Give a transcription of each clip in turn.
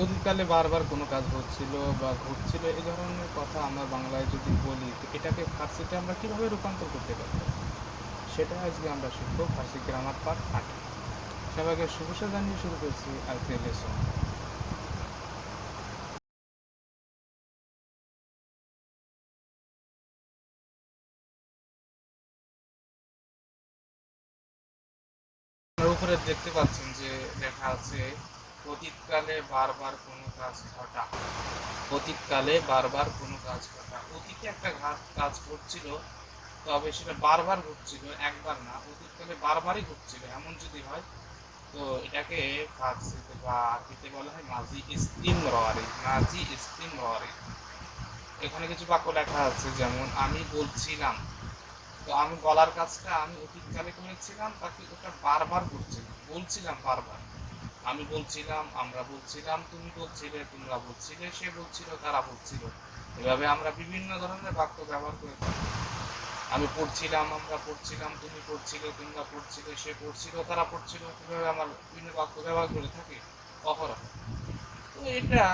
অতীতকালে বারবার কোনো কাজ হচ্ছিল বা ঘটছিল এই ধরনের কথা আমরা বাংলায় যদি বলি তো এটাকে ফার্সিতে আমরা কীভাবে রূপান্তর করতে পারি সেটা আজকে আমরা শিখব ফার্সি গ্রামার পার্ট 8। সবাইকে শুভেচ্ছা জানিয়ে শুরু করছি আজকের লেসন। উপরে দেখতে পাচ্ছেন যে লেখা আছে অতীতকালে বারবার কোনো কাজ ঘটা। অতীতকালে বারবার কোনো কাজ ঘটা, অতীতে একটা কাজ ঘটছিল, তবে সেটা বারবার ঘটছিল, একবার না, অতীতকালে বারবারই ঘটছিল এমন যদি হয় তো এটাকে ফার্সিতে বা আরবিতে বলা হয় মাজি ইস্তিমরারি। মাজি ইস্তিমরারি। এখানে কিছু বাক্য লেখা আছে, যেমন আমি বলছিলাম, তো আমি বলার কাজটা আমি অতীতকালে করেছিলাম, তাকে ওটা বারবার করছিলাম, বলছিলাম বারবার। আমি বলছিলাম, আমরা বলছিলাম, তুমি বলছিলে, তোমরা বলছিলে, সে বলছিল, তারা বলছিল। এভাবে আমরা বিভিন্ন ধরনের বাক্য ব্যবহার করে থাকি। আমি পড়ছিলাম, আমরা পড়ছিলাম, তুমি পড়ছিলে, তোমরা পড়ছিলে, সে পড়ছিল, তারা পড়ছিল। এভাবে আমরা বিভিন্ন বাক্য ব্যবহার করে থাকি অহরহ। তো এটা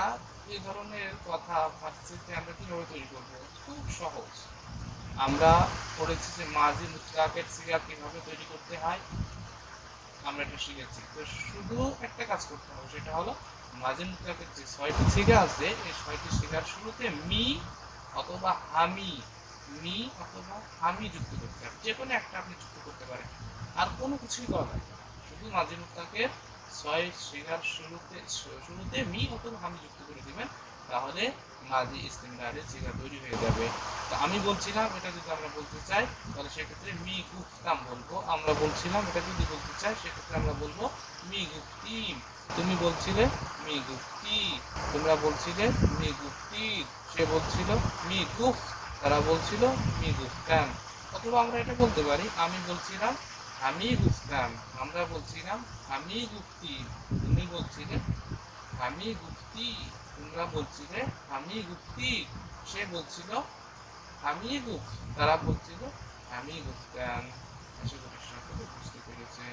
এই ধরনের কথা ফার্সিতে আমরা কীভাবে তৈরি করবো? খুব সহজ। আমরা পড়েছি যে মাজি মুতলাকের সিগা কীভাবে তৈরি করতে হয়, আমরা এটা শিখেছি। তো শুধু একটা কাজ করতে হবে, সেটা হলো মাজি মুতলাকের যে 6টি সিগা আছে এই 6টি সিগার শুরুতে মি অথবা আমি, মি অথবা আমি যুক্ত করতে হবে। যে কোনো একটা আপনি যুক্ত করতে পারেন, আর কোনো কিছুই করা লাগে না। শুধু মাজি মুতলাকের 6 সিগার শুরুতে মি অথবা আমি যুক্ত করে দিবেন, তাহলে মাজি ইস্তিমরারের সিগা তৈরি হয়ে যাবে। তো আমি বলছিলাম এটা যদি আমরা বলতে চাই তাহলে সেক্ষেত্রে মি গুফতাম বলবো। আমরা বলছিলাম এটা যদি বলতে চাই সেক্ষেত্রে আমরা বলবো মি গুফতিম। তুমি বলছিলে মি গুফতি, তোমরা বলছিলে মি গুফতি, সে বলছিল মি গুফ, তারা বলছিল মি গুফতাম। অথবা আমরা এটা বলতে পারি আমি বলছিলাম আমি গুফতাম, আমরা বলছিলাম আমি গুফতি, তুমি বলছিলে আমি গুফতি, তোমরা বলছিলে আমি গুফতি, সে বলছিল আমি গুফ, তারা বলছিল আমি গুফতাম। আশা করি সকলে বুঝতে পেরেছে।